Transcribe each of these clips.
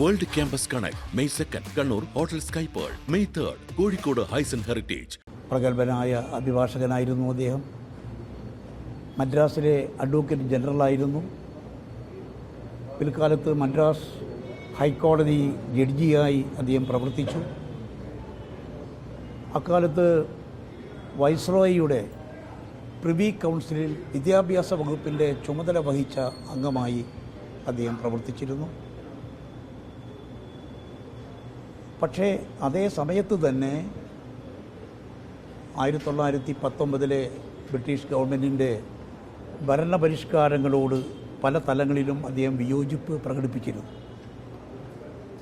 World campus connect May 2 Kannur hotel sky pearl, May 3 Kozhikode Haison heritage. പ്രഗത്ഭനായ അഭിഭാഷകനായിരുന്നു അദ്ദേഹം. മദ്രാസിലെ advocate ജനറലായിരുന്നു. പിൽക്കാലത്ത് മദ്രാസ് ഹൈക്കോടതി ജഡ്ജിയായി അദ്ദേഹം പ്രവർത്തിച്ചു. അക്കാലത്ത് വൈസ്രോയിയുടെ പ്രിവി കൗൺസിലിൽ വിദ്യാഭ്യാസ വകുപ്പിൻ്റെ ചുമതല വഹിച്ച അംഗമായി അദ്ദേഹം പ്രവർത്തിച്ചിരുന്നു. പക്ഷേ അതേ സമയത്ത് തന്നെ 1919 ബ്രിട്ടീഷ് ഗവൺമെൻറ്റിൻ്റെ ഭരണപരിഷ്കാരങ്ങളോട് പല തലങ്ങളിലും അദ്ദേഹം വിയോജിപ്പ് പ്രകടിപ്പിച്ചിരുന്നു.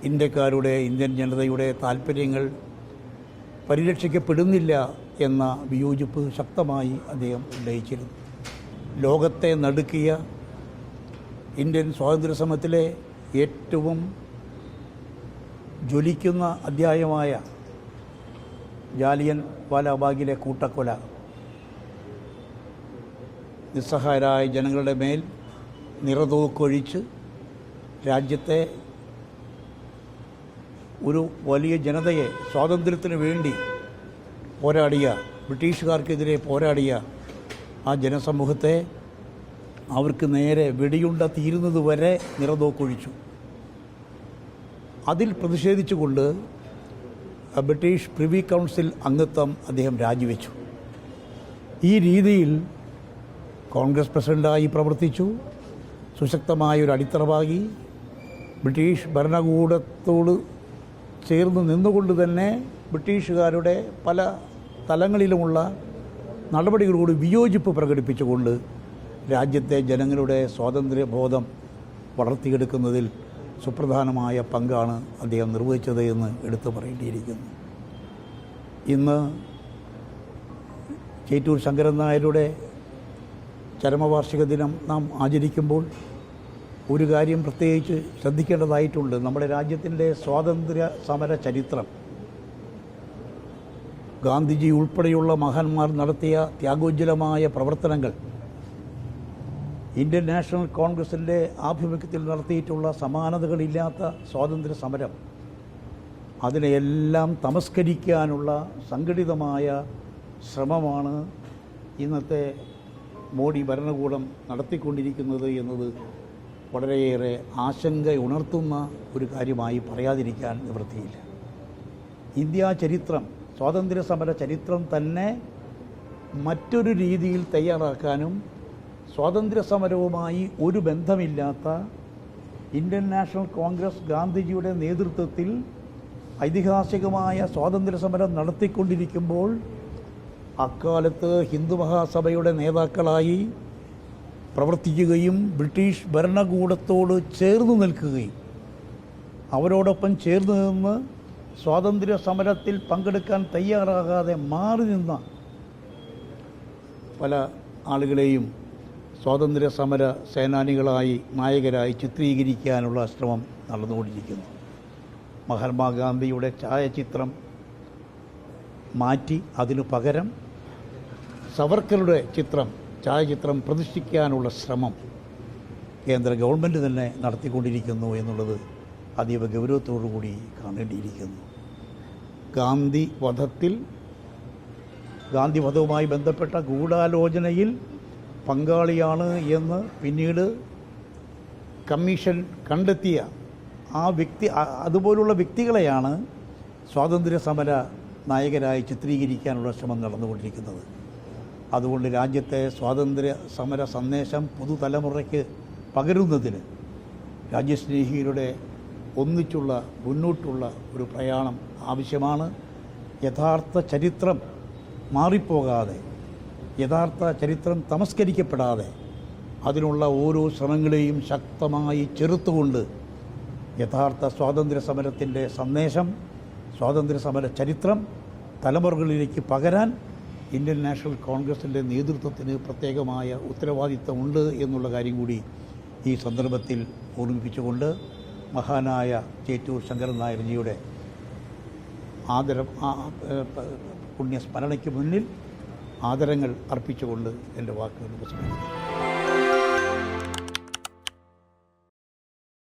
ഇന്ത്യൻ ജനതയുടെ താൽപ്പര്യങ്ങൾ പരിരക്ഷിക്കപ്പെടുന്നില്ല എന്ന വിയോജിപ്പ് ശക്തമായി അദ്ദേഹം ഉന്നയിച്ചിരുന്നു. ലോകത്തെ നടുക്കിയ ഇന്ത്യൻ സ്വാതന്ത്ര്യസമരത്തിലെ ഏറ്റവും ജ്വലിക്കുന്ന അധ്യായമായ ജാലിയൻ വാലാബാഗിലെ കൂട്ടക്കൊല നിസ്സഹായരായ ജനങ്ങളുടെ മേൽ നിറതോക്കൊഴിച്ച് രാജ്യത്തെ ഒരു വലിയ ജനതയെ സ്വാതന്ത്ര്യത്തിന് വേണ്ടി പോരാടിയ, ബ്രിട്ടീഷുകാർക്കെതിരെ പോരാടിയ ആ ജനസമൂഹത്തെ അവർക്ക് നേരെ വെടിയുണ്ട തീരുന്നതുവരെ നിറതോക്കൊഴിച്ചു. അതിൽ പ്രതിഷേധിച്ചുകൊണ്ട് ബ്രിട്ടീഷ് പ്രിവി കൗൺസിൽ അംഗത്വം അദ്ദേഹം രാജിവെച്ചു. ഈ രീതിയിൽ കോൺഗ്രസ് പ്രസിഡൻ്റായി പ്രവർത്തിച്ചു. സുശക്തമായൊരു അടിത്തറവാകി ബ്രിട്ടീഷ് ഭരണകൂടത്തോട് ചേർന്ന് നിന്നുകൊണ്ട് തന്നെ ബ്രിട്ടീഷുകാരുടെ പല തലങ്ങളിലുമുള്ള നടപടികളോട് വിയോജിപ്പ് പ്രകടിപ്പിച്ചുകൊണ്ട് രാജ്യത്തെ ജനങ്ങളുടെ സ്വാതന്ത്ര്യബോധം വളർത്തിയെടുക്കുന്നതിൽ സുപ്രധാനമായ പങ്കാണ് അദ്ദേഹം നിർവഹിച്ചത് എന്ന് എടുത്തു പറയേണ്ടിയിരിക്കുന്നു. ഇന്ന് ചേറ്റൂർ ശങ്കരൻ നായരുടെ ചരമവാർഷിക ദിനം നാം ആചരിക്കുമ്പോൾ ഒരു കാര്യം പ്രത്യേകിച്ച് ശ്രദ്ധിക്കേണ്ടതായിട്ടുണ്ട്. നമ്മുടെ രാജ്യത്തിൻ്റെ സ്വാതന്ത്ര്യ സമര ചരിത്രം, ഗാന്ധിജി ഉൾപ്പെടെയുള്ള മഹാന്മാർ നടത്തിയ ത്യാഗോജ്വലമായ പ്രവർത്തനങ്ങൾ, ഇന്ത്യൻ നാഷണൽ കോൺഗ്രസിൻ്റെ ആഭിമുഖ്യത്തിൽ നടത്തിയിട്ടുള്ള സമാനതകളില്ലാത്ത സ്വാതന്ത്ര്യ സമരം, അതിനെയെല്ലാം തമസ്കരിക്കാനുള്ള സംഘടിതമായ ശ്രമമാണ് ഇന്നത്തെ മോഡി ഭരണകൂടം നടത്തിക്കൊണ്ടിരിക്കുന്നത് എന്നത് വളരെയേറെ ആശങ്കയുണർത്തുന്ന ഒരു കാര്യമായി പറയാതിരിക്കാൻ നിവൃത്തിയില്ല. ഇന്ത്യാ ചരിത്രം, സ്വാതന്ത്ര്യ സമര ചരിത്രം തന്നെ മറ്റൊരു രീതിയിൽ തയ്യാറാക്കാനും സ്വാതന്ത്ര്യ സമരവുമായി ഒരു ബന്ധമില്ലാത്ത ഇന്ത്യൻ നാഷണൽ കോൺഗ്രസ് ഗാന്ധിജിയുടെ നേതൃത്വത്തിൽ ഐതിഹാസികമായ സ്വാതന്ത്ര്യ സമരം നടത്തിക്കൊണ്ടിരിക്കുമ്പോൾ അക്കാലത്ത് ഹിന്ദു മഹാസഭയുടെ നേതാക്കളായി പ്രവർത്തിക്കുകയും ബ്രിട്ടീഷ് ഭരണകൂടത്തോട് ചേർന്ന് നിൽക്കുകയും അവരോടൊപ്പം ചേർന്ന് നിന്ന് സ്വാതന്ത്ര്യ സമരത്തിൽ പങ്കെടുക്കാൻ തയ്യാറാകാതെ മാറി നിന്ന പല ആളുകളെയും സ്വാതന്ത്ര്യ സമര സേനാനികളായി, നായകരായി ചിത്രീകരിക്കാനുള്ള ശ്രമം നടന്നുകൊണ്ടിരിക്കുന്നു. മഹാത്മാഗാന്ധിയുടെ ഛായാചിത്രം മാറ്റി അതിനു പകരം സവർക്കറുടെ ഛായാചിത്രം പ്രതിഷ്ഠിക്കാനുള്ള ശ്രമം കേന്ദ്ര ഗവൺമെൻറ് തന്നെ നടത്തിക്കൊണ്ടിരിക്കുന്നു എന്നുള്ളത് അതീവ ഗൗരവത്തോടു കൂടി കാണേണ്ടിയിരിക്കുന്നു. ഗാന്ധി വധവുമായി ബന്ധപ്പെട്ട ഗൂഢാലോചനയിൽ പങ്കാളിയാണ് എന്ന് പിന്നീട് കമ്മീഷൻ കണ്ടെത്തിയ അതുപോലുള്ള വ്യക്തികളെയാണ് സ്വാതന്ത്ര്യ സമര നായകരായി ചിത്രീകരിക്കാനുള്ള ശ്രമം നടന്നുകൊണ്ടിരിക്കുന്നത്. അതുകൊണ്ട് രാജ്യത്തെ സ്വാതന്ത്ര്യ സമര സന്ദേശം പുതുതലമുറയ്ക്ക് പകരുന്നതിന് രാജ്യസ്നേഹികളുടെ ഒന്നിച്ചുള്ള മുന്നോട്ടുള്ള ഒരു പ്രയാണം ആവശ്യമാണ്. യഥാർത്ഥ ചരിത്രം മാറിപ്പോകാതെ, യഥാർത്ഥ ചരിത്രം തമസ്കരിക്കപ്പെടാതെ അതിനുള്ള ഓരോ ശ്രമങ്ങളെയും ശക്തമായി ചെറുത്തുകൊണ്ട് യഥാർത്ഥ സ്വാതന്ത്ര്യ സമരത്തിൻ്റെ സന്ദേശം, സ്വാതന്ത്ര്യ സമര ചരിത്രം തലമുറകളിലേക്ക് പകരാൻ ഇന്ത്യൻ നാഷണൽ കോൺഗ്രസിൻ്റെ നേതൃത്വത്തിന് പ്രത്യേകമായ ഉത്തരവാദിത്തമുണ്ട് എന്നുള്ള കാര്യം കൂടി ഈ സന്ദർഭത്തിൽ ഓർമ്മിപ്പിച്ചുകൊണ്ട് മഹാനായ ചേറ്റൂർ ശങ്കരൻ നായർജിയുടെ പുണ്യസ്മരണയ്ക്ക് മുന്നിൽ ആദരങ്ങൾ അർപ്പിച്ചുകൊണ്ട് എൻ്റെ വാക്കുകൾ ഉപസംഹരിക്കുന്നു.